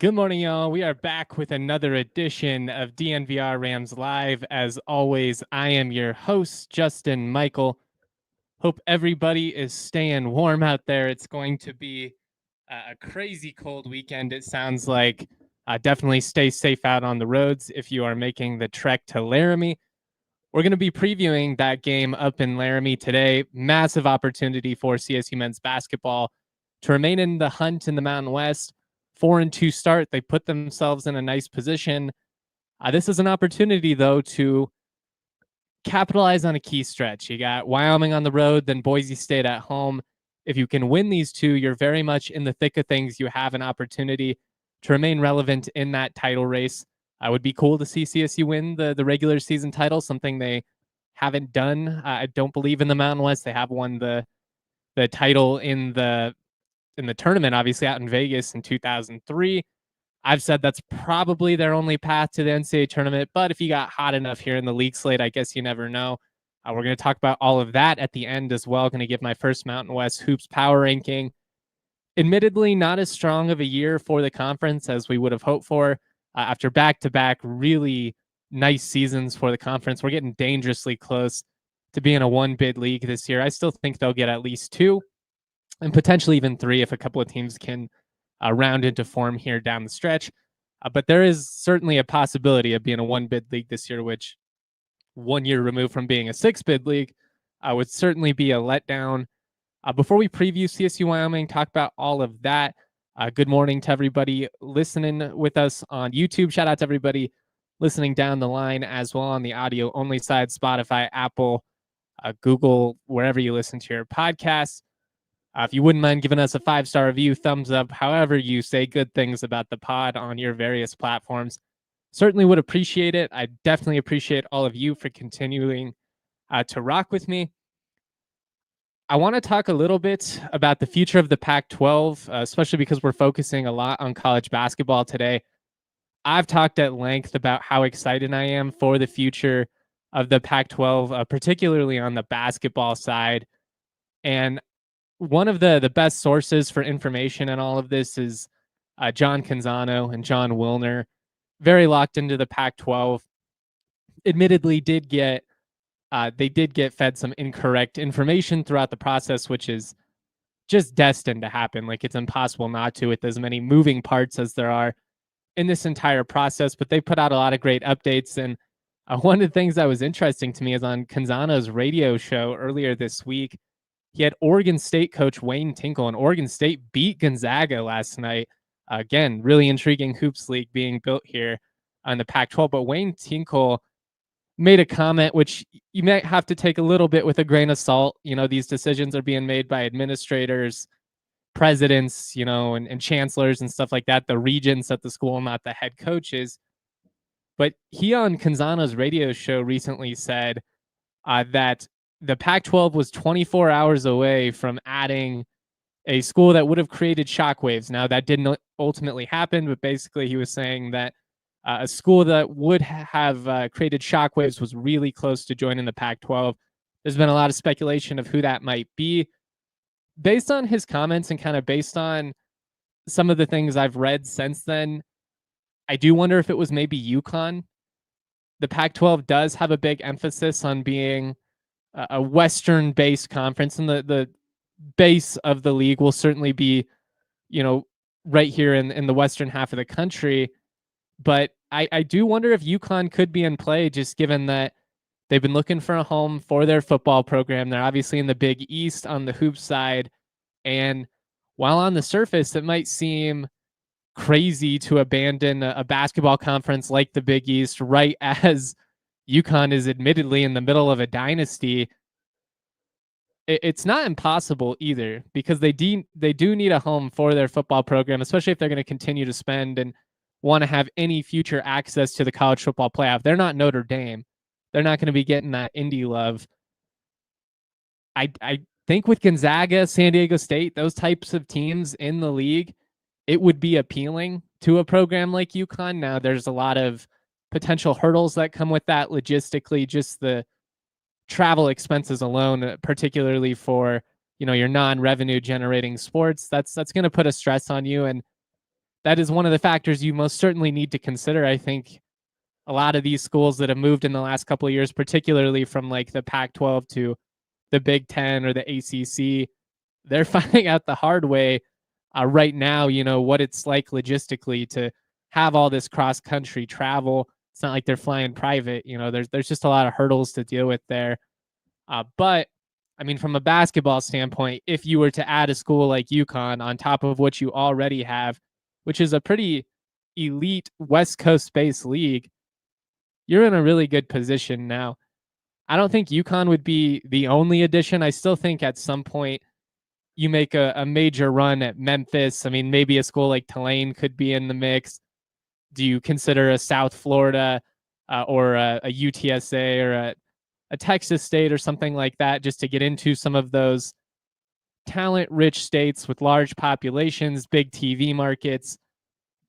Good morning, y'all. We are back with another edition of DNVR Rams Live. As always, I am your host, Justin Michael. Hope everybody is staying warm out there. It's going to be a crazy cold weekend, it sounds like. Definitely stay safe out on the roads if you are making the trek to Laramie. We're going to be previewing that game up in Laramie today. Massive opportunity for CSU men's basketball to remain in the hunt in the Mountain West. 4-2 start. They put themselves in a nice position. This is an opportunity, though, to capitalize on a key stretch. You got Wyoming on the road, then Boise State at home. If you can win these two, you're very much in the thick of things. You have an opportunity to remain relevant in that title race. It would be cool to see CSU win the regular season title, something they haven't done. I don't believe in the Mountain West. They have won the title in the tournament, obviously out in Vegas in 2003. I've said that's probably their only path to the NCAA tournament, but if you got hot enough here in the league slate, I guess you never know. We're going to talk about all of that at the end as well. Going to give my first Mountain West Hoops power ranking. Admittedly, not as strong of a year for the conference as we would have hoped for. After back-to-back really nice seasons for the conference, we're getting dangerously close to being a one-bid league this year. I still think they'll get at least 2. And potentially even 3 if a couple of teams can round into form here down the stretch. But there is certainly a possibility of being a 1-bid league this year, which 1 year removed from being a 6-bid league would certainly be a letdown. Before we preview CSU-Wyoming, talk about all of that, good morning to everybody listening with us on YouTube. Shout out to everybody listening down the line as well on the audio-only side, Spotify, Apple, Google, wherever you listen to your podcasts. If you wouldn't mind giving us a 5-star review, thumbs up, however you say good things about the pod on your various platforms, certainly would appreciate it. I definitely appreciate all of you for continuing to rock with me. I want to talk a little bit about the future of the Pac-12, especially because we're focusing a lot on college basketball today. I've talked at length about how excited I am for the future of the Pac-12, particularly on the basketball side. And one of the best sources for information in all of this is John Canzano and John Wilner, very locked into the Pac-12. Admittedly, they did get fed some incorrect information throughout the process, which is just destined to happen. Like, it's impossible not to with as many moving parts as there are in this entire process. But they put out a lot of great updates. And one of the things that was interesting to me is on Canzano's radio show earlier this week, he had Oregon State coach Wayne Tinkle, and Oregon State beat Gonzaga last night. Again, really intriguing hoops league being built here on the Pac-12. But Wayne Tinkle made a comment which you might have to take a little bit with a grain of salt. You know, these decisions are being made by administrators, presidents, you know, and chancellors and stuff like that, the regents at the school, not the head coaches. But he on Canzano's radio show recently said that the Pac-12 was 24 hours away from adding a school that would have created shockwaves. Now, that didn't ultimately happen, but basically he was saying that a school that would have created shockwaves was really close to joining the Pac-12. There's been a lot of speculation of who that might be. Based on his comments and kind of based on some of the things I've read since then, I do wonder if it was maybe UConn. The Pac-12 does have a big emphasis on being a Western-based conference, and the base of the league will certainly be, you know, right here in the western half of the country. But I do wonder if UConn could be in play, just given that they've been looking for a home for their football program. They're obviously in the Big East on the hoop side. And while on the surface, it might seem crazy to abandon a basketball conference like the Big East right as UConn is admittedly in the middle of a dynasty. it's not impossible either, because they do need a home for their football program, especially if they're going to continue to spend and want to have any future access to the college football playoff. They're not Notre Dame. They're not going to be getting that Indy love. I think with Gonzaga, San Diego State, those types of teams in the league, it would be appealing to a program like UConn. Now, there's a lot of potential hurdles that come with that logistically, just the travel expenses alone, particularly for, your non-revenue generating sports. That's going to put a stress on you, and that is one of the factors you most certainly need to consider. I think a lot of these schools that have moved in the last couple of years, particularly from like the Pac-12 to the Big Ten or the ACC, they're finding out the hard way right now, what it's like logistically to have all this cross-country travel. It's not like they're flying private. There's just a lot of hurdles to deal with there. But I mean, from a basketball standpoint, if you were to add a school like UConn on top of what you already have, which is a pretty elite West Coast-based league, you're in a really good position now. I don't think UConn would be the only addition. I still think at some point you make a major run at Memphis. I mean, maybe a school like Tulane could be in the mix. Do you consider a South Florida or a UTSA or a Texas State or something like that, just to get into some of those talent-rich states with large populations, big TV markets,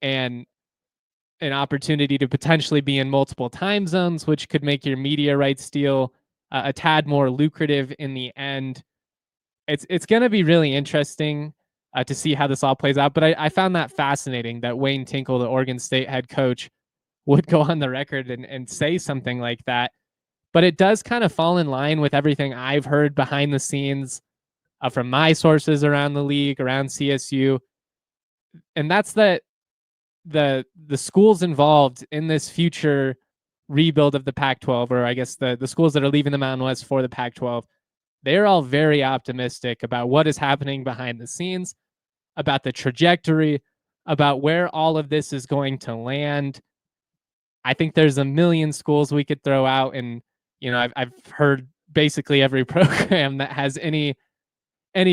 and an opportunity to potentially be in multiple time zones, which could make your media rights deal a tad more lucrative in the end. It's going to be really interesting to see how this all plays out. But I found that fascinating that Wayne Tinkle, the Oregon State head coach, would go on the record and say something like that. But it does kind of fall in line with everything I've heard behind the scenes from my sources around the league, around CSU. And that's that the schools involved in this future rebuild of the Pac-12, or I guess the schools that are leaving the Mountain West for the Pac-12, they're all very optimistic about what is happening behind the scenes, about the trajectory, about where all of this is going to land. I think there's a million schools we could throw out, and I've heard basically every program that has any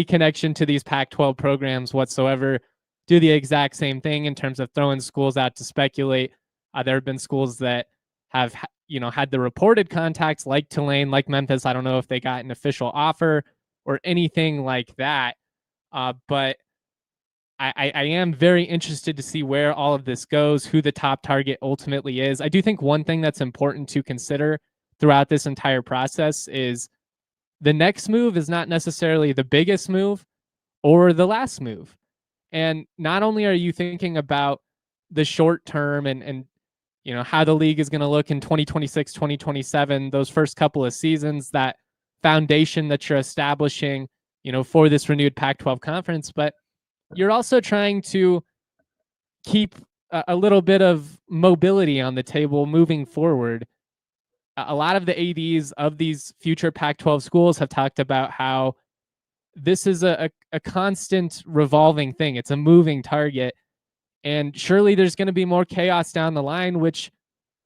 connection to these Pac-12 programs whatsoever do the exact same thing in terms of throwing schools out to speculate. There have been schools that have had the reported contacts, like Tulane, like Memphis. I don't know if they got an official offer or anything like that, but I am very interested to see where all of this goes, who the top target ultimately is. I do think one thing that's important to consider throughout this entire process is the next move is not necessarily the biggest move or the last move. And not only are you thinking about the short term and how the league is going to look in 2026, 2027, those first couple of seasons, that foundation that you're establishing, for this renewed Pac-12 conference, but you're also trying to keep a little bit of mobility on the table moving forward. A lot of the ADs of these future Pac-12 schools have talked about how this is a constant revolving thing. It's a moving target. And surely there's going to be more chaos down the line, which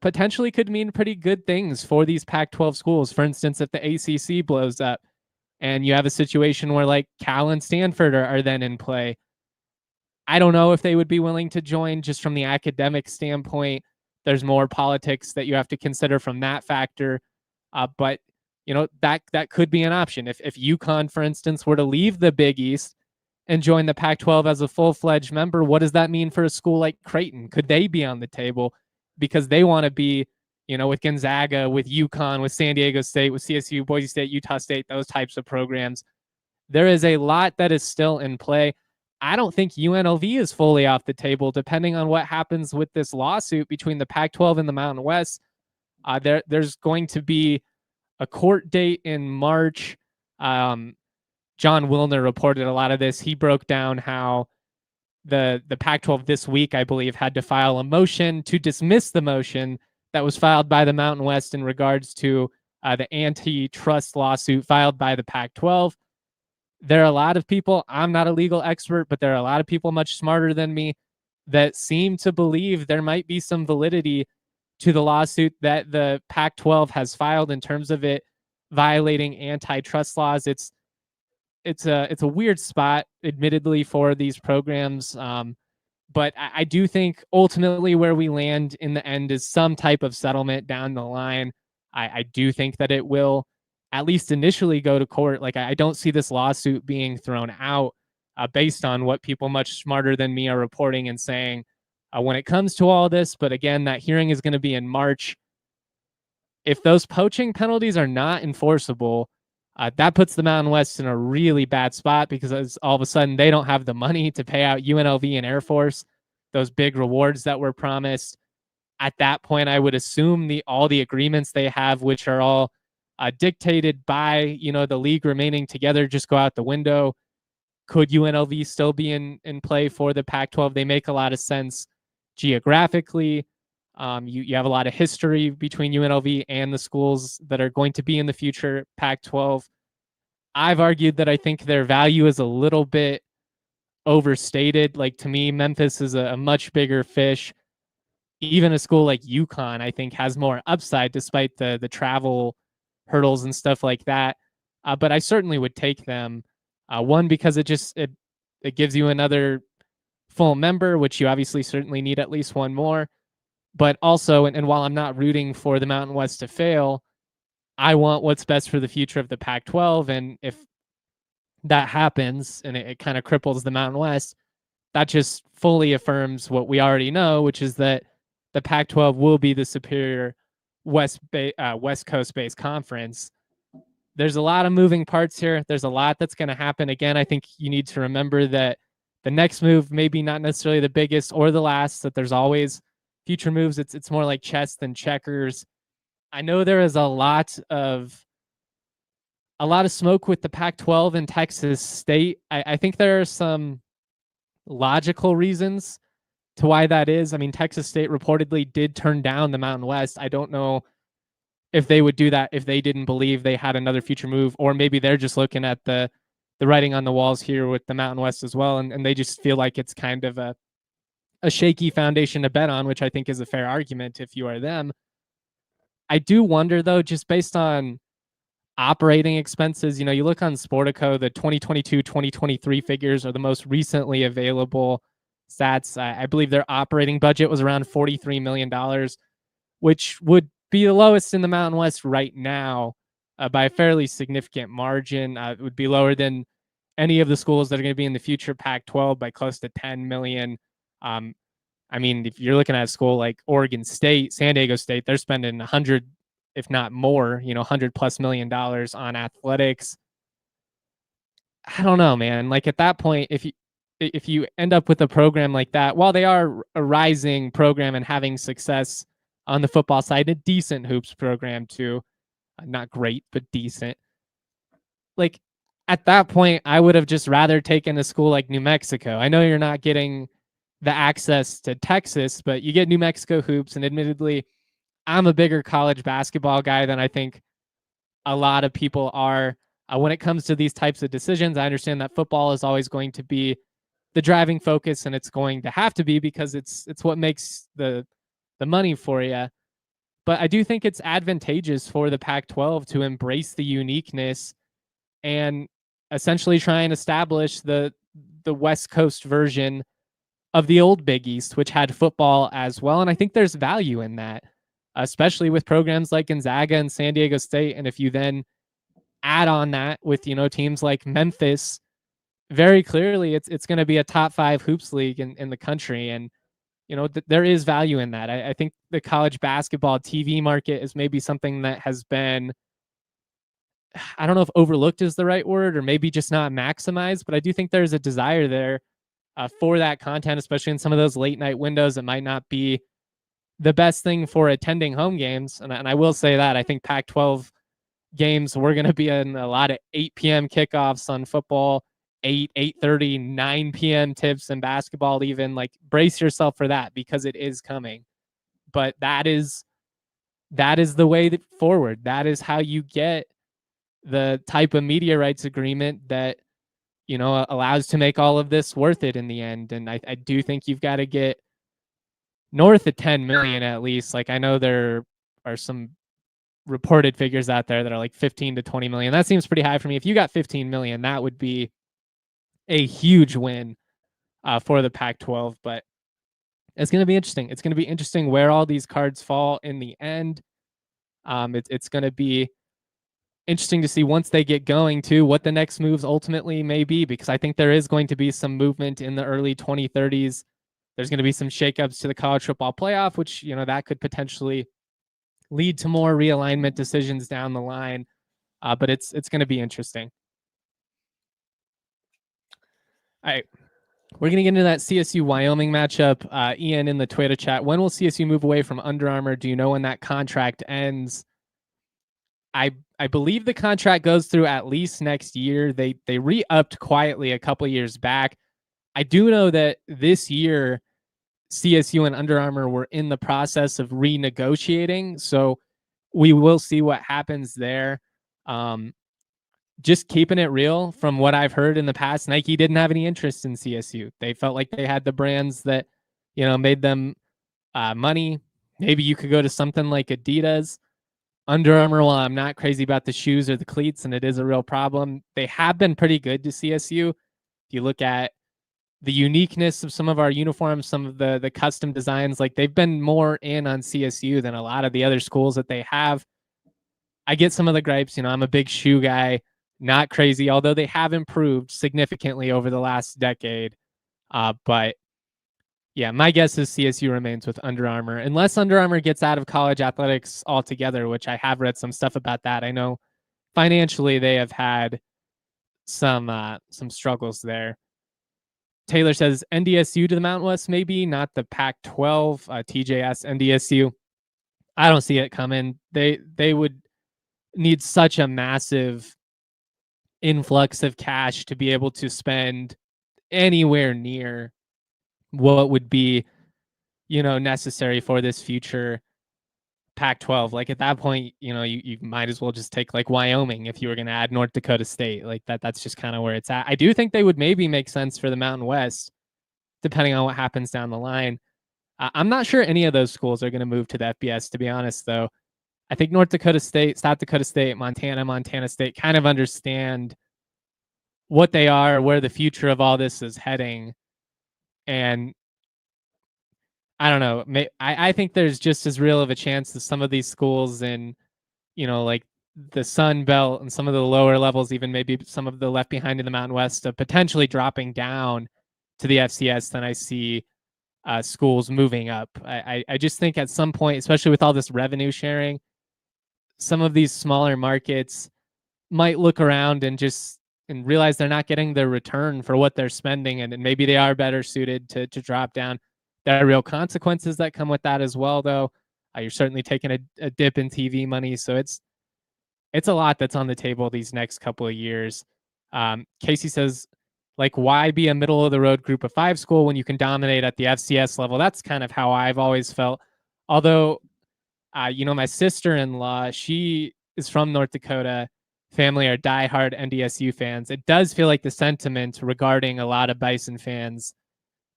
potentially could mean pretty good things for these Pac-12 schools. For instance, if the ACC blows up and you have a situation where like Cal and Stanford are then in play, I don't know if they would be willing to join just from the academic standpoint. There's more politics that you have to consider from that factor. But that could be an option. If UConn, for instance, were to leave the Big East and join the Pac-12 as a full-fledged member, what does that mean for a school like Creighton? Could they be on the table because they want to be, with Gonzaga, with UConn, with San Diego State, with CSU, Boise State, Utah State, those types of programs? There is a lot that is still in play. I don't think UNLV is fully off the table, depending on what happens with this lawsuit between the Pac-12 and the Mountain West. There's going to be a court date in March. John Wilner reported a lot of this. He broke down how the Pac-12 this week, I believe, had to file a motion to dismiss the motion that was filed by the Mountain West in regards to the antitrust lawsuit filed by the Pac-12. There are a lot of people, I'm not a legal expert, but there are a lot of people much smarter than me that seem to believe there might be some validity to the lawsuit that the Pac-12 has filed in terms of it violating antitrust laws. It's it's a weird spot, admittedly, for these programs. But I do think ultimately where we land in the end is some type of settlement down the line. I do think that it will at least initially go to court. Like, I don't see this lawsuit being thrown out based on what people much smarter than me are reporting and saying when it comes to all this. But again, that hearing is going to be in March. If those poaching penalties are not enforceable, that puts the Mountain West in a really bad spot because all of a sudden they don't have the money to pay out UNLV and Air Force those big rewards that were promised. At that point, I would assume all the agreements they have, which are all dictated by the league remaining together, just go out the window. Could UNLV still be in play for the Pac-12? They make a lot of sense geographically. You have a lot of history between UNLV and the schools that are going to be in the future Pac-12. I've argued that I think their value is a little bit overstated. Like, to me, Memphis is a much bigger fish. Even a school like UConn, I think, has more upside despite the travel hurdles and stuff like that. But I certainly would take them. One, because it gives you another full member, which you obviously certainly need at least one more. But also, and while I'm not rooting for the Mountain West to fail, I want what's best for the future of the Pac-12. And if that happens and it kind of cripples the Mountain West, that just fully affirms what we already know, which is that the Pac-12 will be the superior West Coast-based conference. There's a lot of moving parts here. There's a lot that's going to happen. Again, I think you need to remember that the next move may be not necessarily the biggest or the last, that there's always future moves. It's more like chess than checkers. I know there is a lot of smoke with the Pac-12 and Texas State. I think there are some logical reasons to why that is. I mean, Texas State reportedly did turn down the Mountain West. I don't know if they would do that if they didn't believe they had another future move, or maybe they're just looking at the writing on the walls here with the Mountain West as well, and they just feel like it's kind of a shaky foundation to bet on, which I think is a fair argument if you are them. I do wonder, though, just based on operating expenses, you look on Sportico, the 2022-2023 figures are the most recently available stats. I believe their operating budget was around $43 million, which would be the lowest in the Mountain West right now by a fairly significant margin. It would be lower than any of the schools that are going to be in the future Pac-12 by close to $10 million. I mean, if you're looking at a school like Oregon State, San Diego State, they're spending 100, if not more, $100+ million on athletics. I don't know, man. Like, at that point, if you end up with a program like that, while they are a rising program and having success on the football side, a decent hoops program too, not great, but decent. Like, at that point, I would have just rather taken a school like New Mexico. I know you're not getting the access to Texas, but you get New Mexico hoops, and admittedly, I'm a bigger college basketball guy than I think a lot of people are. When it comes to these types of decisions, I understand that football is always going to be the driving focus, and it's going to have to be because it's what makes the money for you. But I do think it's advantageous for the Pac-12 to embrace the uniqueness and essentially try and establish the West Coast version of the old Big East, which had football as well. And I think there's value in that, especially with programs like Gonzaga and San Diego State. And if you then add on that with, teams like Memphis, very clearly it's going to be a top 5 hoops league in the country. And, there is value in that. I think the college basketball TV market is maybe something that has been, I don't know if overlooked is the right word, or maybe just not maximized, but I do think there's a desire there for that content, especially in some of those late night windows. It might not be the best thing for attending home games. And I will say that I think Pac-12 games, we're going to be in a lot of 8 p.m. kickoffs on football, 8:30, 9 p.m. tips in basketball, even. Like, brace yourself for that because it is coming. But that is the way forward. That is how you get the type of media rights agreement that, allows to make all of this worth it in the end. And I do think you've got to get north of 10 million at least. Like, I know there are some reported figures out there that are like 15 to 20 million. That seems pretty high for me. If you got 15 million, that would be a huge win for the Pac-12. But it's going to be interesting. It's going to be interesting where all these cards fall in the end. It's going to be interesting to see once they get going too, what the next moves ultimately may be, because I think there is going to be some movement in the early 2030s. There's going to be some shakeups to the college football playoff, which, that could potentially lead to more realignment decisions down the line. But it's going to be interesting. All right. We're going to get into that CSU-Wyoming matchup. Ian in the Twitter chat, when will CSU move away from Under Armour? Do you know when that contract ends? I believe the contract goes through at least next year. They re-upped quietly a couple years back. I do know that this year CSU and Under Armour were in the process of renegotiating, so we will see what happens there. Just keeping it real, from what I've heard in the past, Nike didn't have any interest in CSU. They felt like they had the brands that, made them money. Maybe you could go to something like Adidas. Under Armour, while I'm not crazy about the shoes or the cleats, and it is a real problem, they have been pretty good to CSU. If you look at the uniqueness of some of our uniforms, some of the custom designs, like they've been more in on CSU than a lot of the other schools that they have. I get some of the gripes. I'm a big shoe guy, not crazy, although they have improved significantly over the last decade. But yeah, my guess is CSU remains with Under Armour, unless Under Armour gets out of college athletics altogether, which I have read some stuff about that. I know financially they have had some struggles there. Taylor says NDSU to the Mountain West, maybe not the Pac-12. TJS NDSU. I don't see it coming. They would need such a massive influx of cash to be able to spend anywhere near what would be, necessary for this future Pac-12. Like at that point, you might as well just take like Wyoming if you were going to add North Dakota State. Like that's just kind of where it's at. I do think they would maybe make sense for the Mountain West, depending on what happens down the line. I'm not sure any of those schools are going to move to the FBS, to be honest, though. I think North Dakota State, South Dakota State, Montana State kind of understand what they are, where the future of all this is heading. And I don't know. I think there's just as real of a chance that some of these schools in, like the Sun Belt and some of the lower levels, even maybe some of the left behind in the Mountain West, of potentially dropping down to the FCS than I see schools moving up. I just think at some point, especially with all this revenue sharing, some of these smaller markets might look around and realize they're not getting the return for what they're spending, and maybe they are better suited to drop down. There are real consequences that come with that as well, though. You're certainly taking a dip in TV money, so it's a lot that's on the table these next couple of years. Casey says, like, why be a middle of the road group of 5 school when you can dominate at the FCS level? That's kind of how I've always felt. Although, my sister-in-law, she is from North Dakota. Family are diehard NDSU fans. It does feel like the sentiment regarding a lot of Bison fans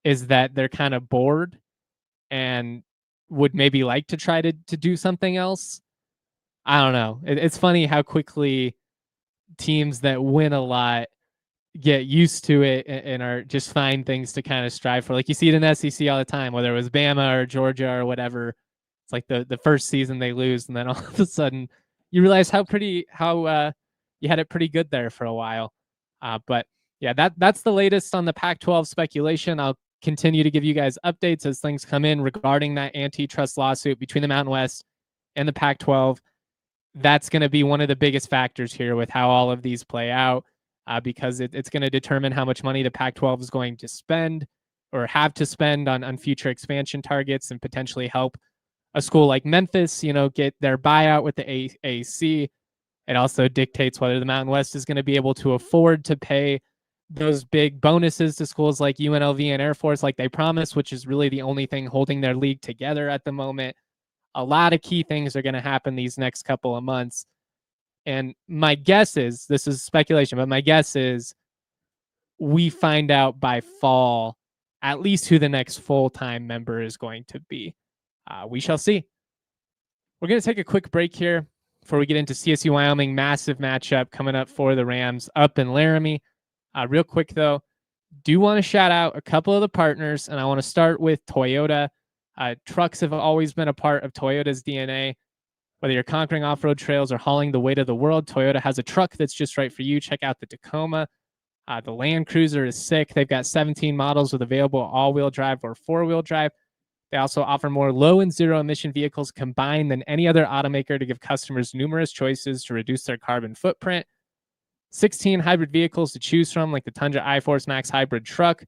is that they're kind of bored and would maybe like to try to do something else. I don't know. It's funny how quickly teams that win a lot get used to it and are just find things to kind of strive for. Like you see it in the SEC all the time, whether it was Bama or Georgia or whatever. It's like the first season they lose, and then all of a sudden you realize how you had it pretty good there for a while. But yeah, that's the latest on the Pac-12 speculation. I'll continue to give you guys updates as things come in regarding that antitrust lawsuit between the Mountain West and the Pac-12. That's going to be one of the biggest factors here with how all of these play out, because it's going to determine how much money the Pac-12 is going to spend or have to spend on future expansion targets, and potentially help a school like Memphis, get their buyout with the AAC. It also dictates whether the Mountain West is going to be able to afford to pay those big bonuses to schools like UNLV and Air Force like they promised, which is really the only thing holding their league together at the moment. A lot of key things are going to happen these next couple of months. And my guess is, this is speculation, but my guess is we find out by fall at least who the next full-time member is going to be. We shall see. We're going to take a quick break here. before we get into CSU-Wyoming, massive matchup coming up for the Rams up in Laramie. Real quick, though, do want to shout out a couple of the partners, and I want to start with Toyota. Trucks have always been a part of Toyota's DNA. Whether you're conquering off-road trails or hauling the weight of the world, Toyota has a truck that's just right for you. Check out the Tacoma. The Land Cruiser is sick. They've got 17 models with available all-wheel drive or four-wheel drive. They also offer more low and zero emission vehicles combined than any other automaker to give customers numerous choices to reduce their carbon footprint. 16 hybrid vehicles to choose from, like the Tundra iForce Max hybrid truck.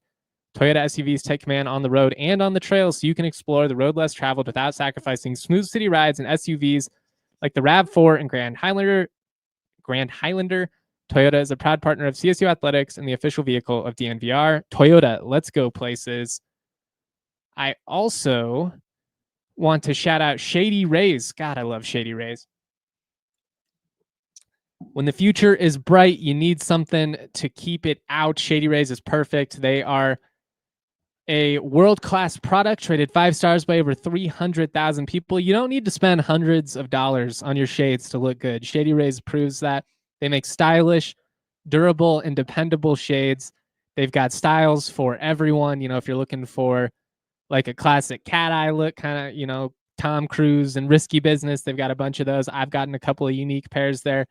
Toyota SUVs take command on the road and on the trails, so you can explore the road less traveled without sacrificing smooth city rides and SUVs like the RAV4 and Grand Highlander. Toyota is a proud partner of CSU Athletics and the official vehicle of DNVR. Toyota, let's go places. I also want to shout out Shady Rays. God, I love Shady Rays. When the future is bright, you need something to keep it out. Shady Rays is perfect. They are a world-class product, rated 5 stars by over 300,000 people. You don't need to spend hundreds of dollars on your shades to look good. Shady Rays proves that. They make stylish, durable, and dependable shades. They've got styles for everyone. You know, if you're looking for like a classic cat eye look, kind of, you know, Tom Cruise and Risky Business, they've got a bunch of those. I've gotten a couple of unique pairs there.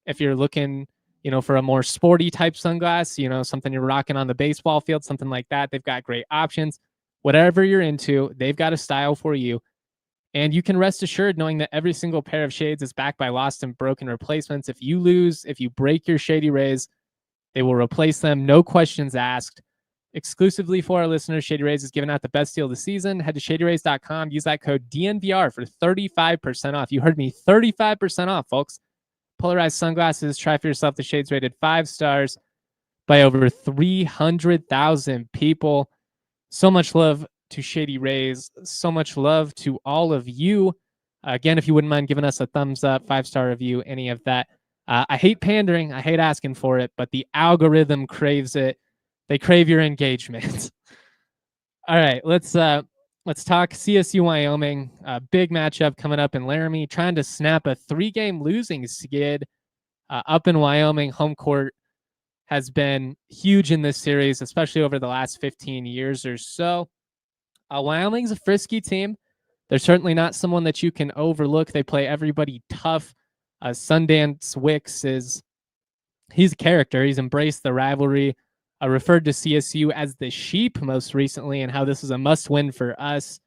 If you're looking, you know, for a more sporty type sunglass, you know, something you're rocking on the baseball field, something like that, they've got great options. Whatever you're into, they've got a style for you. And you can rest assured knowing that every single pair of shades is backed by lost and broken replacements. If you lose, if you break your Shady Rays, they will replace them, no questions asked. Exclusively for our listeners, Shady Rays is giving out the best deal of the season. Head to shadyrays.com. Use that code DNVR for 35% off. You heard me, 35% off, folks. Polarized sunglasses. Try for yourself the shades rated 5 stars by over 300,000 people. So much love to Shady Rays. So much love to all of you. Again, if you wouldn't mind giving us a thumbs up, 5-star review, any of that. I hate pandering. I hate asking for it, but the algorithm craves it. They crave your engagement. All right, let's talk CSU-Wyoming. Big matchup coming up in Laramie, trying to snap a 3-game losing skid up in Wyoming. Home court has been huge in this series, especially over the last 15 years or so. Wyoming's a frisky team. They're certainly not someone that you can overlook. They play everybody tough. Sundance Wicks he's a character. He's embraced the rivalry. Referred to CSU as the sheep most recently, and how this is a must-win for us.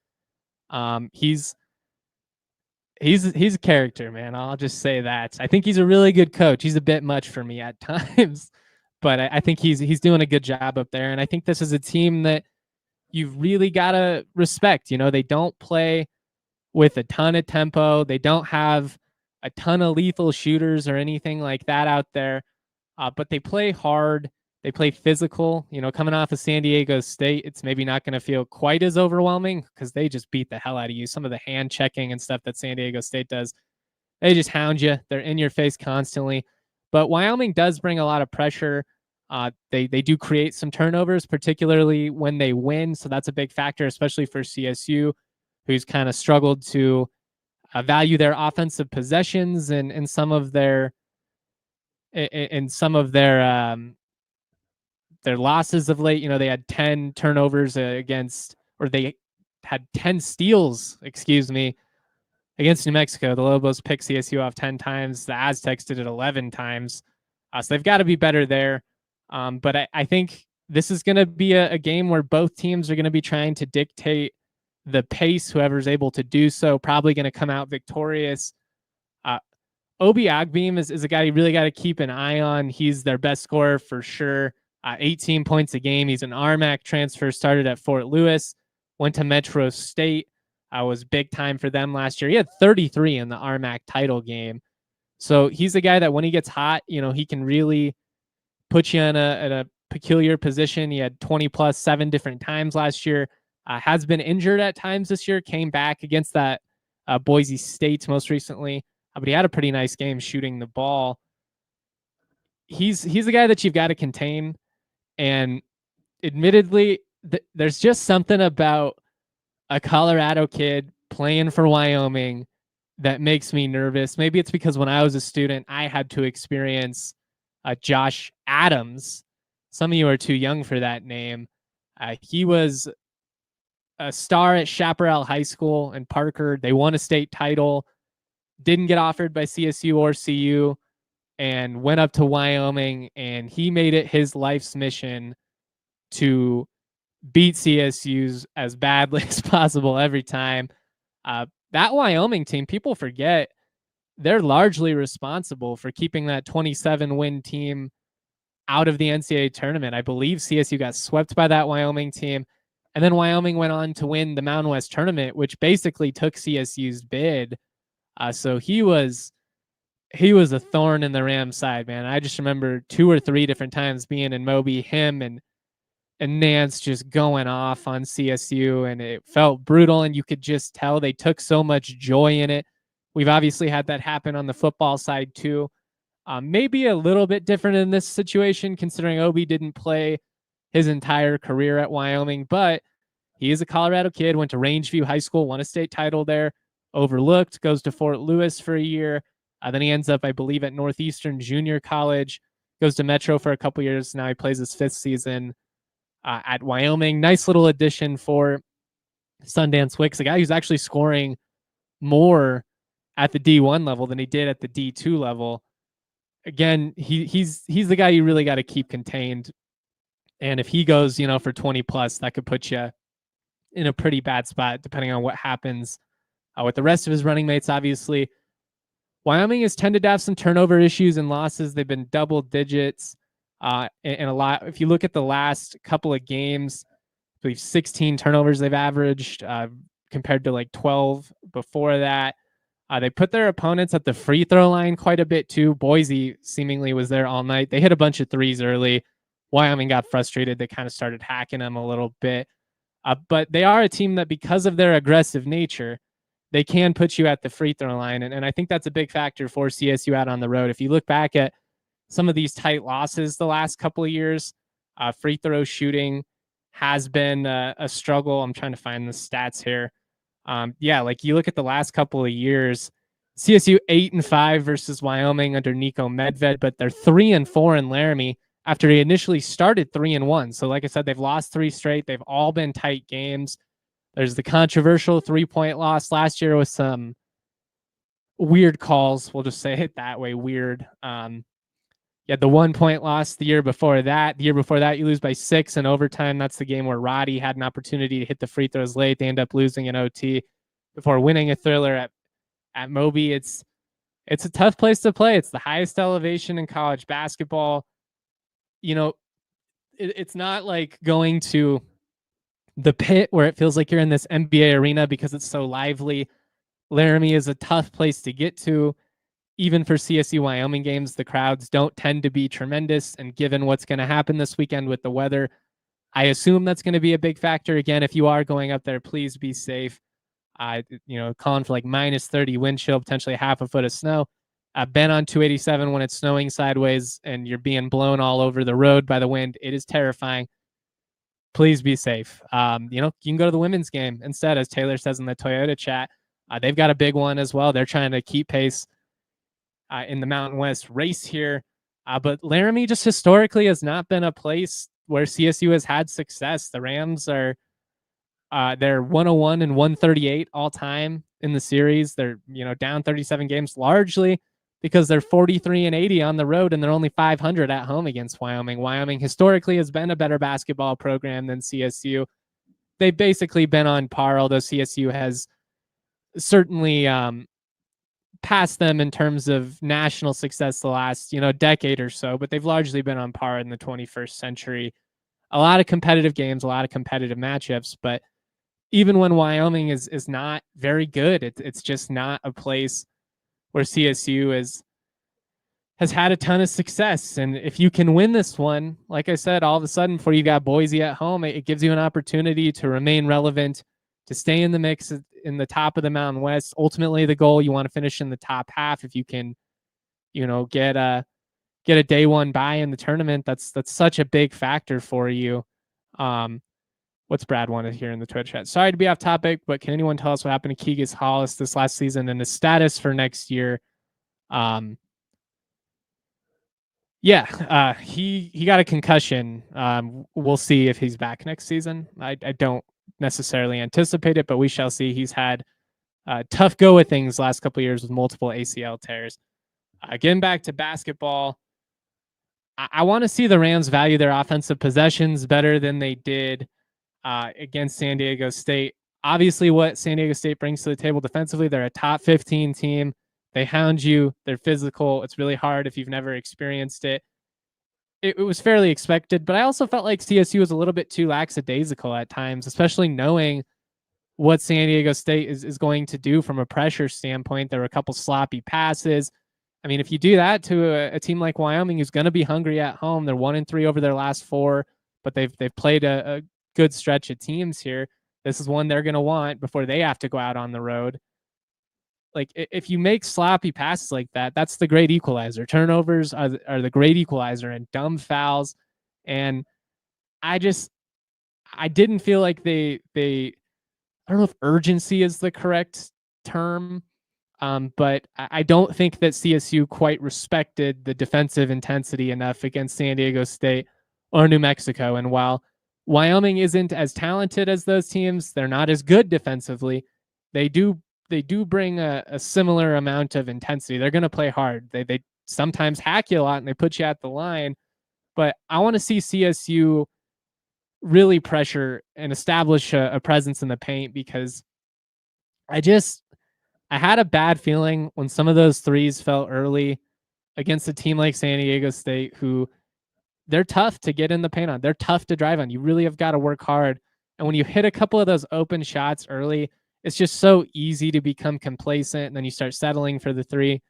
He's a character, man. I'll just say that. I think he's a really good coach. He's a bit much for me at times, but I think he's doing a good job up there. And I think this is a team that you've really got to respect. You know, they don't play with a ton of tempo. They don't have a ton of lethal shooters or anything like that out there, but they play hard. They play physical. You know, coming off of San Diego State, it's maybe not going to feel quite as overwhelming because they just beat the hell out of you. Some of the hand checking and stuff that San Diego State does, they just hound you. They're in your face constantly. But Wyoming does bring a lot of pressure. They do create some turnovers, particularly when they win. So that's a big factor, especially for CSU, who's kind of struggled to value their offensive possessions and some of their their losses of late. You know, they had 10 turnovers they had 10 steals, against New Mexico. The Lobos picked CSU off 10 times. The Aztecs did it 11 times. So they've got to be better there. But I think this is going to be a game where both teams are going to be trying to dictate the pace. Whoever's able to do so, probably going to come out victorious. Obi Agbeam is a guy you really got to keep an eye on. He's their best scorer for sure. 18 points a game. He's an RMAC transfer, started at Fort Lewis, went to Metro State. Was big time for them last year. He had 33 in the RMAC title game. So he's a guy that when he gets hot, you know, he can really put you in a peculiar position. He had 20 plus 7 different times last year. Has been injured at times this year, came back against that Boise State most recently. But he had a pretty nice game shooting the ball. He's a guy that you've got to contain. And admittedly, there's just something about a Colorado kid playing for Wyoming that makes me nervous. Maybe it's because when I was a student, I had to experience Josh Adams. Some of you are too young for that name. He was a star at Chaparral High School in Parker. They won a state title, didn't get offered by CSU or CU, and went up to Wyoming, and he made it his life's mission to beat CSU's as badly as possible every time. That Wyoming team, people forget, they're largely responsible for keeping that 27-win team out of the NCAA tournament. I believe CSU got swept by that Wyoming team, and then Wyoming went on to win the Mountain West tournament, which basically took CSU's bid. So he was a thorn in the Rams' side, man. I just remember 2 or 3 different times being in Moby, him and Nance just going off on CSU, and it felt brutal, and you could just tell they took so much joy in it. We've obviously had that happen on the football side too. Maybe a little bit different in this situation, considering Obi didn't play his entire career at Wyoming, but he is a Colorado kid, went to Rangeview High School, won a state title there, overlooked, goes to Fort Lewis for a year. Then he ends up, I believe, at Northeastern Junior College, goes to Metro for a couple years. Now he plays his 5th season at Wyoming. Nice little addition for Sundance Wicks, a guy who's actually scoring more at the D1 level than he did at the D2 level. Again, he's the guy you really got to keep contained. And if he goes, for 20 plus, that could put you in a pretty bad spot, depending on what happens with the rest of his running mates. Obviously, Wyoming has tended to have some turnover issues and losses. They've been double digits. And a lot, if you look at the last couple of games, I believe 16 turnovers they've averaged compared to like 12 before that. They put their opponents at the free throw line quite a bit too. Boise seemingly was there all night. They hit a bunch of threes early. Wyoming got frustrated. They kind of started hacking them a little bit. But they are a team that, because of their aggressive nature, they can put you at the free throw line. And I think that's a big factor for CSU out on the road. If you look back at some of these tight losses the last couple of years, free throw shooting has been a struggle. I'm trying to find the stats here. Like you look at the last couple of years, CSU 8-5 versus Wyoming under Nico Medved, but they're 3-4 in Laramie after he initially started 3-1. So like I said, they've lost 3 straight. They've all been tight games. There's the controversial 3-point loss last year with some weird calls. We'll just say it that way. Weird. You had the 1-point loss the year before that. The year before that, you lose by 6 in overtime. That's the game where Roddy had an opportunity to hit the free throws late. They end up losing in OT before winning a thriller at Moby. It's a tough place to play. It's the highest elevation in college basketball. It's not like going to the Pit where it feels like you're in this NBA arena because it's so lively. Laramie is a tough place to get to. Even for CSU Wyoming games, the crowds don't tend to be tremendous. And given what's going to happen this weekend with the weather, I assume that's going to be a big factor. Again, if you are going up there, please be safe. Calling for like -30 wind chill, potentially half a foot of snow. I've been on 287 when it's snowing sideways and you're being blown all over the road by the wind. It is terrifying. Please be safe. You can go to the women's game instead, as Taylor says in the Toyota chat. They've got a big one as well. They're trying to keep pace in the Mountain West race here. But Laramie just historically has not been a place where CSU has had success. The Rams are they're 101 and 138 all time in the series. They're down 37 games largely because they're 43 and 80 on the road and they're only 500 at home against Wyoming. Wyoming historically has been a better basketball program than CSU. They've basically been on par, although CSU has certainly past them in terms of national success the last decade or so, but they've largely been on par in the 21st century. A lot of competitive games, a lot of competitive matchups, but even when Wyoming is not very good, it's just not a place where CSU has had a ton of success. And if you can win this one, like I said, all of a sudden before you got Boise at home, it gives you an opportunity to remain relevant, to stay in the mix in the top of the Mountain West. Ultimately, the goal, you want to finish in the top half. If you can, get a day one bye in the tournament, that's such a big factor for you. What's Brad wanted here in the Twitch chat? Sorry to be off topic, but can anyone tell us what happened to Keegan Hollis this last season and his status for next year? He got a concussion. We'll see if he's back next season. I don't necessarily anticipate it, but we shall see. He's had tough go with things last couple of years with multiple ACL tears. Getting back to basketball, I want to see the Rams value their offensive possessions better than they did against San Diego State. Obviously, what San Diego State brings to the table defensively, they're a top 15 team. They hound you. They're physical. It's really hard if you've never experienced it. It was fairly expected, but I also felt like CSU was a little bit too lackadaisical at times, especially knowing what San Diego State is going to do from a pressure standpoint. There were a couple sloppy passes. I mean, if you do that to a team like Wyoming, who's going to be hungry at home, they're 1-3 over their last 4, but they've played a good stretch of teams here. This is one they're going to want before they have to go out on the road. Like, if you make sloppy passes like that, that's the great equalizer. Turnovers are the great equalizer, and dumb fouls. And I didn't feel like they I don't know if urgency is the correct term, but I don't think that CSU quite respected the defensive intensity enough against San Diego State or New Mexico. And while Wyoming isn't as talented as those teams, they're not as good defensively. They do bring a similar amount of intensity. They're going to play hard. They sometimes hack you a lot and they put you at the line. But I want to see CSU really pressure and establish a presence in the paint, because I had a bad feeling when some of those threes fell early against a team like San Diego State, who they're tough to get in the paint on. They're tough to drive on. You really have got to work hard. And when you hit a couple of those open shots early, it's just so easy to become complacent, and then you start settling for the three.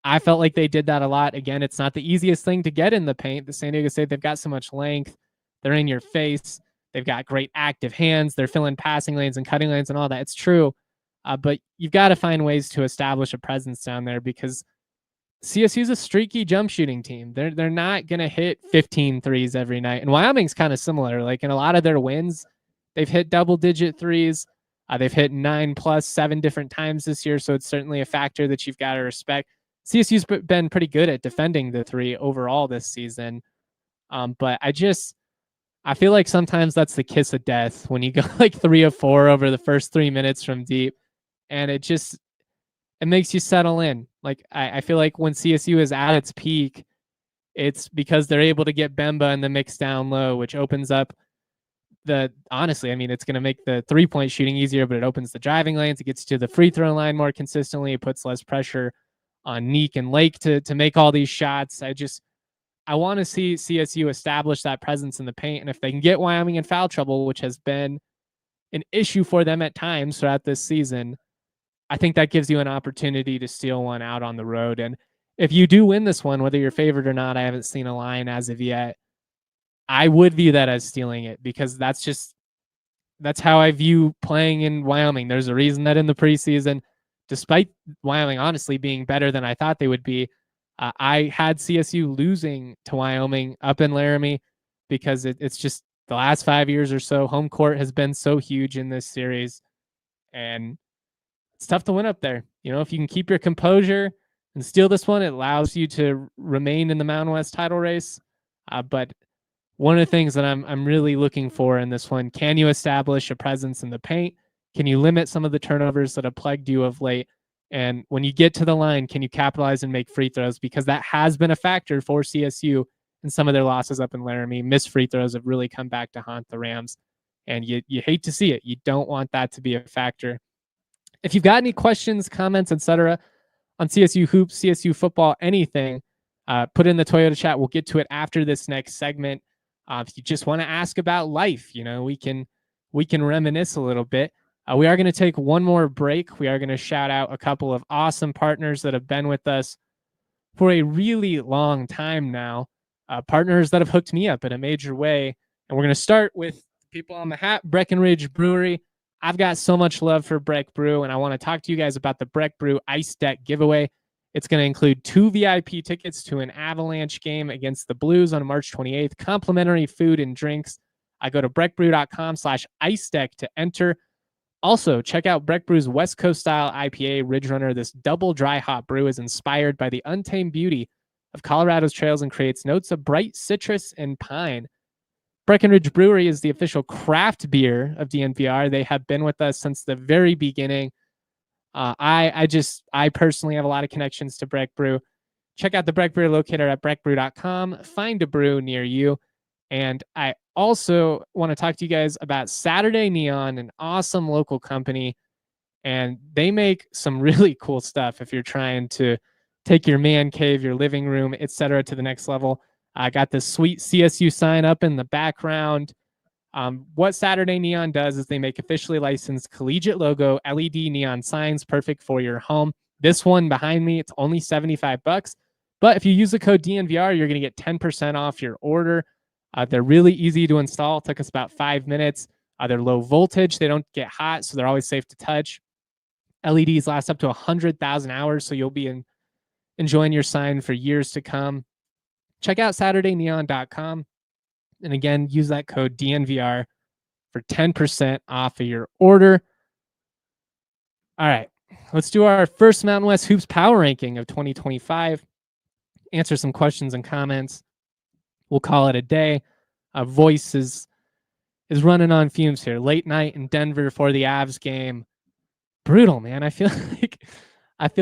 I felt like they did that a lot. Again, it's not the easiest thing to get in the paint. The San Diego State, they've got so much length. They're in your face. They've got great active hands. They're filling passing lanes and cutting lanes and all that. It's true. But you've got to find ways to establish a presence down there, because CSU's a streaky jump shooting team. They're not going to hit 15 threes every night. And Wyoming's kind of similar. Like, in a lot of their wins, they've hit double-digit threes. They've hit 9+, 7 different times this year, so it's certainly a factor that you've got to respect. CSU's been pretty good at defending the three overall this season. But I feel like sometimes that's the kiss of death when you go like 3 of 4 over the first 3 minutes from deep, and it makes you settle in. Like, I feel like when CSU is at its peak, it's because they're able to get Bemba in the mix down low, which opens up honestly, I mean, it's going to make the 3-point shooting easier, but it opens the driving lanes. It gets to the free throw line more consistently. It puts less pressure on Neek and Lake to make all these shots. I want to see CSU establish that presence in the paint. And if they can get Wyoming in foul trouble, which has been an issue for them at times throughout this season, I think that gives you an opportunity to steal one out on the road. And if you do win this one, whether you're favored or not, I haven't seen a line as of yet, I would view that as stealing it, because that's how I view playing in Wyoming. There's a reason that in the preseason, despite Wyoming honestly being better than I thought they would be, I had CSU losing to Wyoming up in Laramie, because it's just the last 5 years or so, home court has been so huge in this series, and it's tough to win up there. You know, if you can keep your composure and steal this one, it allows you to remain in the Mountain West title race. But one of the things that I'm really looking for in this one, can you establish a presence in the paint? Can you limit some of the turnovers that have plagued you of late? And when you get to the line, can you capitalize and make free throws? Because that has been a factor for CSU in some of their losses up in Laramie. Missed free throws have really come back to haunt the Rams, and you hate to see it. You don't want that to be a factor. If you've got any questions, comments, etc. on CSU hoops, CSU football, anything, put it in the Toyota chat. We'll get to it after this next segment. If you just want to ask about life, you know, we can reminisce a little bit. We are going to take one more break. We are going to shout out a couple of awesome partners that have been with us for a really long time now. Partners that have hooked me up in a major way. And we're going to start with people on the hat, Breckenridge Brewery. I've got so much love for Breck Brew, and I want to talk to you guys about the Breck Brew Ice Deck giveaway. It's going to include 2 VIP tickets to an Avalanche game against the Blues on March 28th, complimentary food and drinks, I go to breckbrew.com/ice deck to enter. Also, check out Breck Brew's West Coast style IPA Ridge Runner. This double dry hop brew is inspired by the untamed beauty of Colorado's trails and creates notes of bright citrus and pine. Breckenridge Brewery is the official craft beer of DNVR. They have been with us since the very beginning. I personally have a lot of connections to Breck Brew. Check out the Breck Brew locator at breckbrew.com. Find a brew near you. And I also want to talk to you guys about Saturday Neon, an awesome local company. And they make some really cool stuff if you're trying to take your man cave, your living room, etc., to the next level. I got this sweet CSU sign up in the background. What Saturday Neon does is they make officially licensed collegiate logo LED neon signs, perfect for your home. This one behind me, it's only $75. But if you use the code DNVR, you're going to get 10% off your order. They're really easy to install. It took us about 5 minutes. They're low voltage. They don't get hot, so they're always safe to touch. LEDs last up to 100,000 hours, so you'll be enjoying your sign for years to come. Check out SaturdayNeon.com. And again, use that code DNVR for 10% off of your order. All right, let's do our first Mountain West Hoops Power Ranking of 2025. Answer some questions and comments. We'll call it a day. Voice is running on fumes here. Late night in Denver for the Avs game. Brutal, man. I feel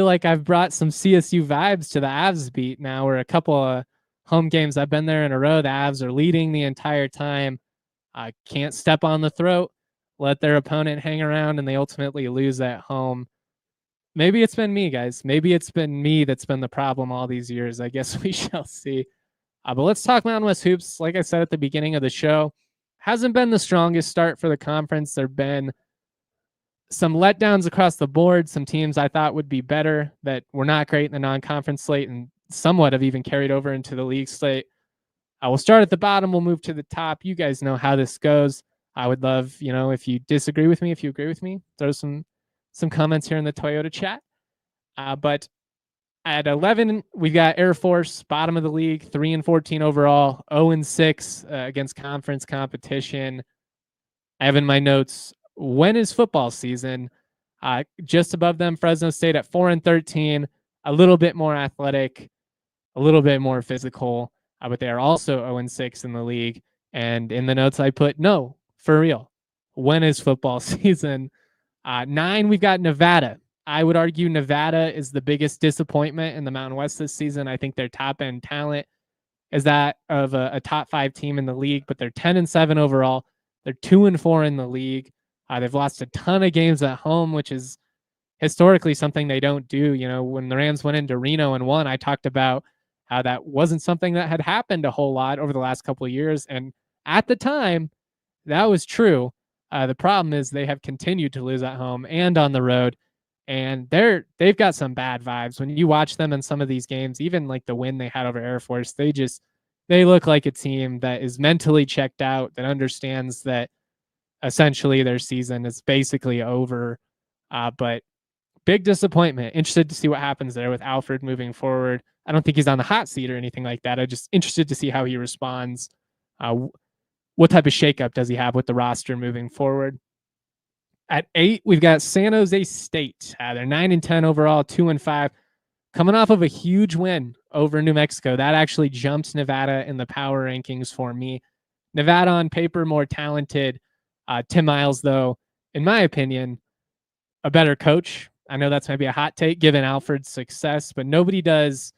like I've brought some CSU vibes to the Avs beat now. We're a couple of home games I've been there in a row. The Avs are leading the entire time. I can't step on the throat, let their opponent hang around, and they ultimately lose at home. Maybe it's been me, guys. Maybe it's been me that's been the problem all these years. I guess we shall see. But let's talk Mountain West Hoops. Like I said at the beginning of the show, hasn't been the strongest start for the conference. There have been some letdowns across the board. Some teams I thought would be better that were not great in the non-conference slate and somewhat have even carried over into the league slate. We'll start at the bottom. We'll move to the top. You guys know how this goes. I would love, if you disagree with me, if you agree with me, throw some comments here in the Toyota chat. But at 11, we've got Air Force, bottom of the league, 3-14 overall, 0-6 against conference competition. I have in my notes, when is football season? Just above them, Fresno State at 4-13, a little bit more athletic, a little bit more physical, but they are also 0-6 in the league. And in the notes I put, no, for real, when is football season? 9, we've got Nevada. I would argue Nevada is the biggest disappointment in the Mountain West this season. I think their top end talent is that of a top 5 team in the league, but they're 10-7 overall. They're 2-4 in the league. They've lost a ton of games at home, which is historically something they don't do. When the Rams went into Reno and won, I talked about how that wasn't something that had happened a whole lot over the last couple of years. And at the time, that was true. The problem is they have continued to lose at home and on the road. And they've got some bad vibes. When you watch them in some of these games, even like the win they had over Air Force, they look like a team that is mentally checked out, that understands that essentially their season is basically over. But big disappointment. Interested to see what happens there with Alfred moving forward. I don't think he's on the hot seat or anything like that. I'm just interested to see how he responds. What type of shakeup does he have with the roster moving forward? At 8, we've got San Jose State. They're 9-10 overall, 2-5, coming off of a huge win over New Mexico. That actually jumped Nevada in the power rankings for me. Nevada on paper, more talented. Tim Miles, though, in my opinion, a better coach. I know that's maybe a hot take given Alfred's success, but nobody does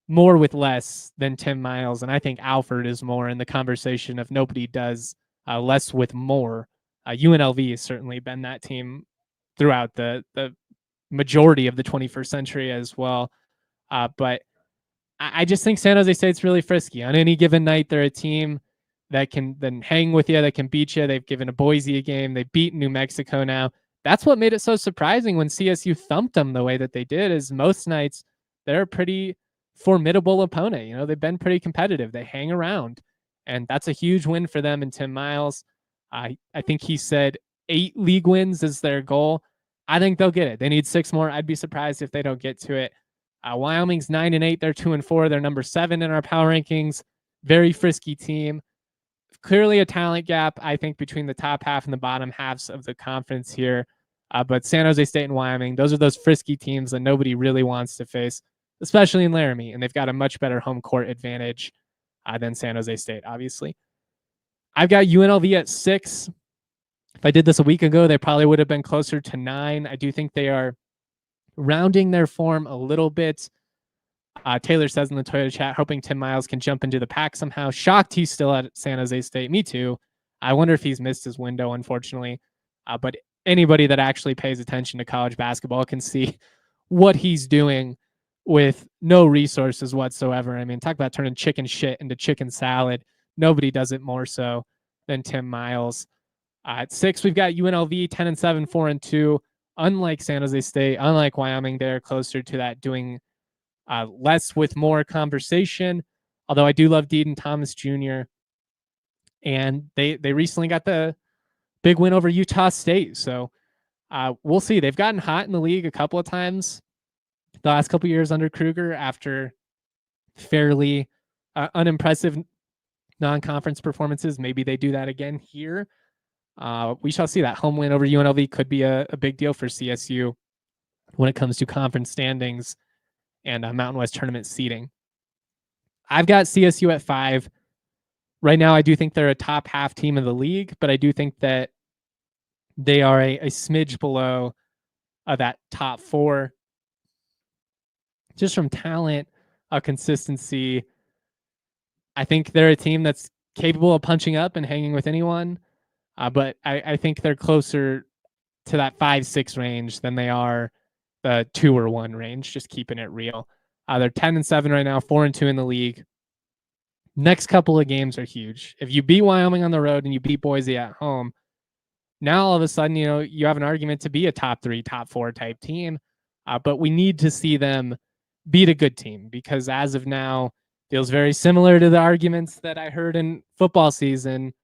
more with less than Tim Miles. And I think Alfred is more in the conversation of nobody does less with more. UNLV has certainly been that team throughout the majority of the 21st century as well. But I just think San Jose State's really frisky. On any given night, they're a team that can then hang with you, that can beat you. They've given a Boise a game. They've beaten New Mexico now. That's what made it so surprising when CSU thumped them the way that they did, is most nights they're a pretty formidable opponent. They've been pretty competitive. They hang around. And that's a huge win for them and Tim Miles. I think he said 8 league wins is their goal. I think they'll get it. They need 6 more. I'd be surprised if they don't get to it. Wyoming's 9-8. They're 2-4. They're number 7 in our power rankings. Very frisky team. clearly a talent gap, I think, between the top half and the bottom halves of the conference here. But San Jose State and Wyoming, those are those frisky teams that nobody really wants to face, especially in Laramie. And they've got a much better home court advantage than San Jose State, obviously. I've got UNLV at 6. If I did this a week ago, they probably would have been closer to 9. I do think they are rounding their form a little bit. Taylor says in the Toyota chat, hoping Tim Miles can jump into the pack somehow. Shocked he's still at San Jose State. Me too. I wonder if he's missed his window, unfortunately. But anybody that actually pays attention to college basketball can see what he's doing with no resources whatsoever. I mean, talk about turning chicken shit into chicken salad. Nobody does it more so than Tim Miles. At 6, we've got UNLV 10-7, 4-2. Unlike San Jose State, unlike Wyoming, they're closer to that doing less with more conversation. Although I do love Deaton Thomas Jr. And they recently got the big win over Utah State. So we'll see. They've gotten hot in the league a couple of times the last couple of years under Kruger after fairly unimpressive non-conference performances. Maybe they do that again here. We shall see. That home win over UNLV could be a big deal for CSU when it comes to conference standings and Mountain West tournament seeding. I've got CSU at 5. Right now, I do think they're a top half team of the league, but I do think that they are a smidge below that top 4. Just from talent, consistency, I think they're a team that's capable of punching up and hanging with anyone. But I think they're closer to that 5-6 range than they are the 2 or 1 range, just keeping it real. They're 10-7 right now, 4-2 in the league. Next couple of games are huge. If you beat Wyoming on the road and you beat Boise at home, now all of a sudden, you have an argument to be a top 3, top 4 type team. But we need to see them beat a good team, because as of now, feels very similar to the arguments that I heard in football season,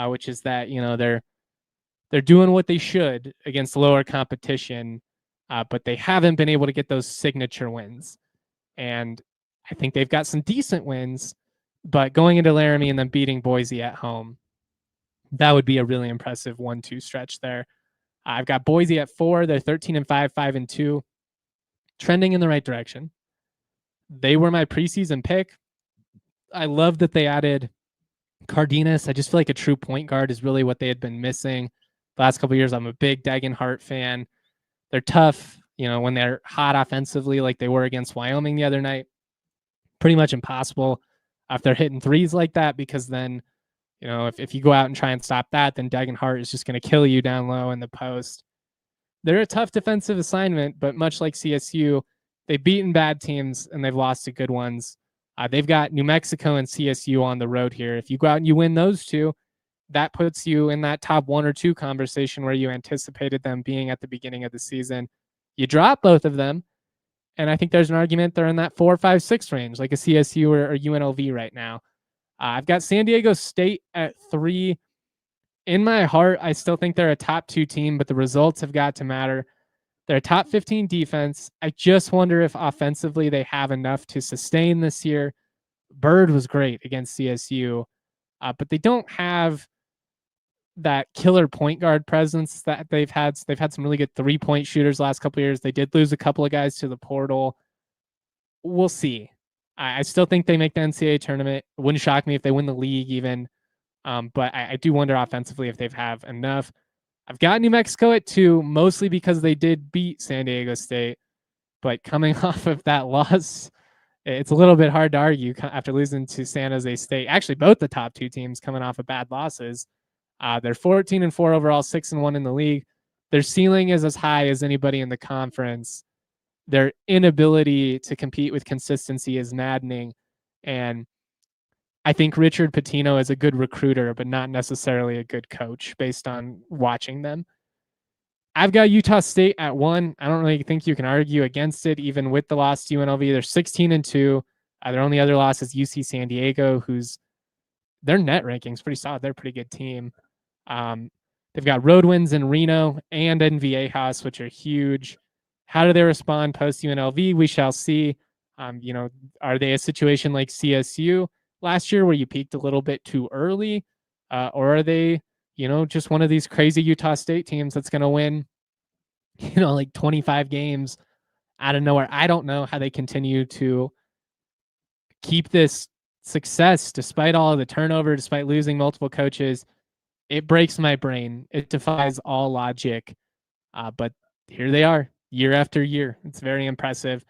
which is that they're doing what they should against lower competition, but they haven't been able to get those signature wins. And I think they've got some decent wins, but going into Laramie and then beating Boise at home, that would be a really impressive 1-2 stretch there. I've got Boise at 4. They're 13-5, 5-2, trending in the right direction. They were my preseason pick. I love that they added Cardenas. I just feel like a true point guard is really what they had been missing the last couple of years. I'm a big Degenhart fan. They're tough, when they're hot offensively, like they were against Wyoming the other night. Pretty much impossible if they're hitting threes like that, because then, if you go out and try and stop that, then Degenhart is just going to kill you down low in the post. They're a tough defensive assignment, but much like CSU, they've beaten bad teams and they've lost to good ones. They've got New Mexico and CSU on the road here. If you go out and you win those 2, that puts you in that top 1 or 2 conversation where you anticipated them being at the beginning of the season. You drop both of them, and I think there's an argument they're in that 4, 5, 6 range, like a CSU or UNLV right now. I've got San Diego State at 3. In my heart, I still think they're a top 2 team, but the results have got to matter. They're a top 15 defense. I just wonder if offensively they have enough to sustain this year. Bird was great against CSU, but they don't have that killer point guard presence that they've had. They've had some really good 3-point shooters last couple of years. They did lose a couple of guys to the portal. We'll see. I still think they make the NCAA tournament. It wouldn't shock me if they win the league even. But I do wonder offensively if they've have enough. I've got New Mexico at 2, mostly because they did beat San Diego State. But coming off of that loss, it's a little bit hard to argue after losing to San Jose State. Actually, both the top 2 teams coming off of bad losses. They're 14-4 overall, 6-1 in the league. Their ceiling is as high as anybody in the conference. Their inability to compete with consistency is maddening. And I think Richard Pitino is a good recruiter, but not necessarily a good coach based on watching them. I've got Utah State at 1. I don't really think you can argue against it, even with the loss to UNLV. They're 16-2. Their only other loss is UC San Diego, who's their net rankings pretty solid. They're a pretty good team. They've got road wins in Reno and NVA House, which are huge. How do they respond post UNLV? We shall see. Are they a situation like CSU last year where you peaked a little bit too early? Or are they, just one of these crazy Utah State teams that's going to win, like 25 games out of nowhere? I don't know how they continue to keep this success despite all of the turnover, despite losing multiple coaches. It breaks my brain. It defies all logic. But here they are year after year. It's very impressive.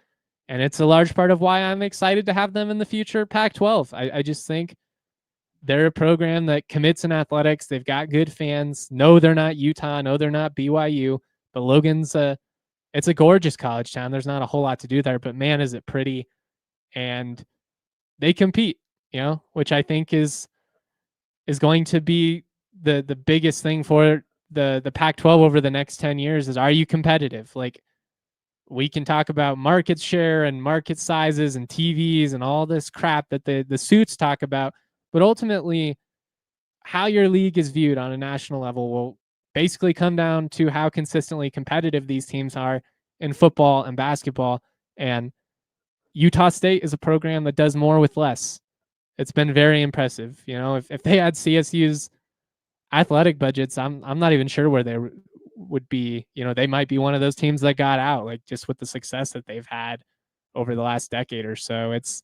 And it's a large part of why I'm excited to have them in the future Pac-12. I just think they're a program that commits in athletics. They've got good fans. No, they're not Utah. No, they're not BYU. But Logan's it's a gorgeous college town. There's not a whole lot to do there, but man, is it pretty. And they compete, which I think is going to be the biggest thing for the Pac-12 over the next 10 years is, are you competitive? Like, we can talk about market share and market sizes and TVs and all this crap that the suits talk about, but ultimately how your league is viewed on a national level will basically come down to how consistently competitive these teams are in football and basketball. And Utah State is a program that does more with less. It's been very impressive. If they had CSU's athletic budgets, I'm not even sure where they would be. They might be one of those teams that got out, like, just with the success that they've had over the last decade or so. It's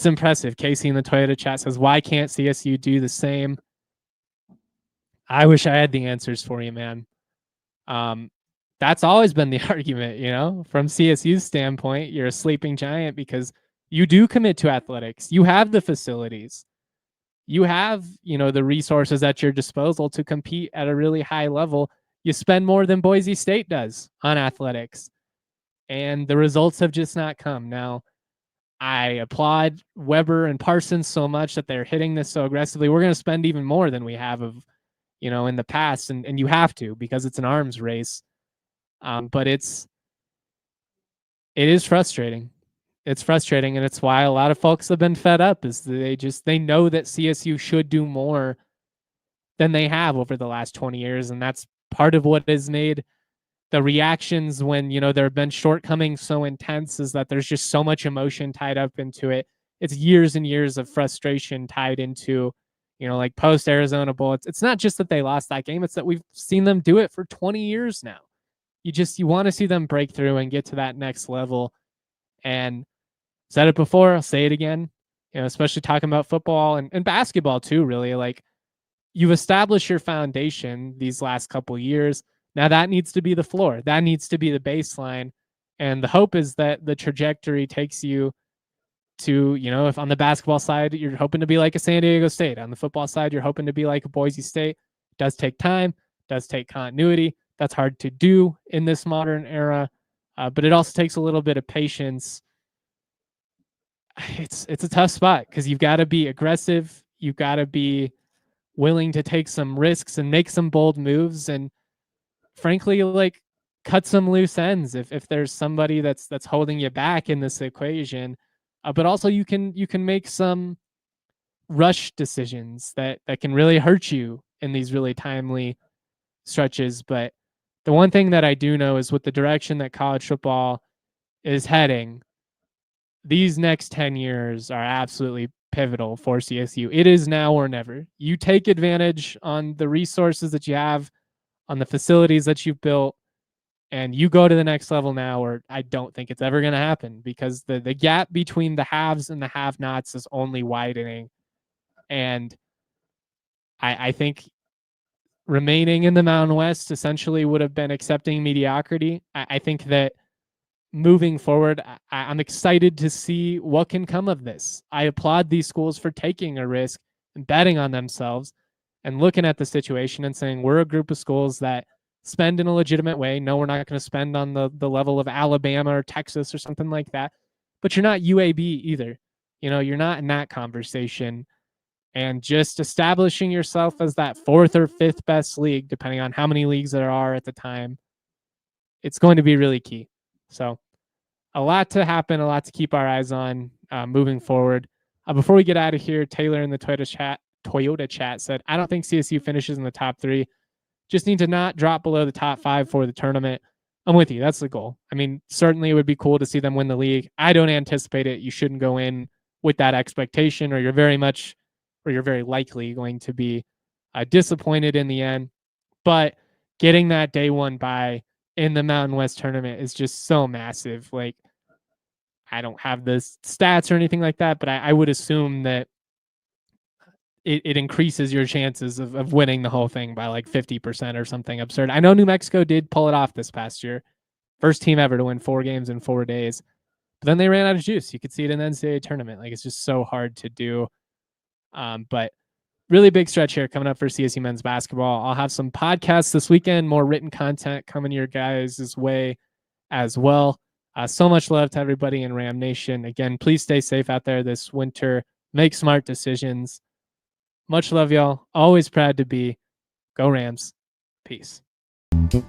impressive. Casey in the Toyota chat says, why can't CSU do the same? I wish I had the answers for you, man. That's always been the argument, from CSU's standpoint. You're a sleeping giant because you do commit to athletics. You have the facilities. You have, the resources at your disposal to compete at a really high level. You spend more than Boise State does on athletics, and the results have just not come. Now, I applaud Weber and Parsons so much that they're hitting this so aggressively. We're going to spend even more than we have in the past, and you have to, because it's an arms race. But it is frustrating. It's frustrating, and it's why a lot of folks have been fed up, is they know that CSU should do more than they have over the last 20 years. And that's part of what has made the reactions when, there have been shortcomings so intense, is that there's just so much emotion tied up into it. It's years and years of frustration tied into, like post Arizona Bowl. It's not just that they lost that game. It's that we've seen them do it for 20 years now. You want to see them break through and get to that next level. And said it before, I'll say it again, especially talking about football and basketball too, really. Like, you've established your foundation these last couple years. Now that needs to be the floor. That needs to be the baseline. And the hope is that the trajectory takes you to, if on the basketball side, you're hoping to be like a San Diego State. On the football side, you're hoping to be like a Boise State. It does take time, does take continuity. That's hard to do in this modern era. But it also takes a little bit of patience. It's a tough spot because you've got to be aggressive. You've got to be willing to take some risks and make some bold moves, and frankly, like, cut some loose ends if there's somebody that's holding you back in this equation. But also you can make some rush decisions that can really hurt you in these really timely stretches. But the one thing that I do know is, with the direction that college football is heading, these next 10 years are absolutely pivotal for CSU. It is now or never. You take advantage on the resources that you have, on the facilities that you've built, and you go to the next level now, or I don't think it's ever going to happen, because the gap between the haves and the have-nots is only widening. And I think remaining in the Mountain West essentially would have been accepting mediocrity. I think that moving forward, I'm excited to see what can come of this. I applaud these schools for taking a risk and betting on themselves and looking at the situation and saying, we're a group of schools that spend in a legitimate way. No, we're not going to spend on the level of Alabama or Texas or something like that. But you're not UAB either. You're not in that conversation. And just establishing yourself as that fourth or fifth best league, depending on how many leagues there are at the time, it's going to be really key. So a lot to happen, a lot to keep our eyes on moving forward. Before we get out of here, Taylor in the Toyota chat said, I don't think CSU finishes in the top 3. Just need to not drop below the top 5 for the tournament. I'm with you. That's the goal. I mean, certainly it would be cool to see them win the league. I don't anticipate it. You shouldn't go in with that expectation, or you're very much or you're very likely going to be disappointed in the end. But getting that day one bye in the Mountain West tournament is just so massive. Like, I don't have the stats or anything like that, but I would assume that it increases your chances of winning the whole thing by like 50% or something absurd. I know New Mexico did pull it off this past year. First team ever to win 4 games in 4 days. But then they ran out of juice. You could see it in the NCAA tournament. Like, it's just so hard to do. But really big stretch here coming up for CSU men's basketball. I'll have some podcasts this weekend, more written content coming your guys' way as well. So much love to everybody in Ram Nation. Again, please stay safe out there this winter. Make smart decisions. Much love, y'all. Always proud to be. Go Rams. Peace. We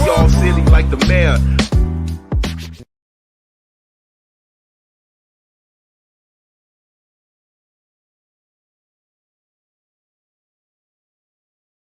all silly like the mayor.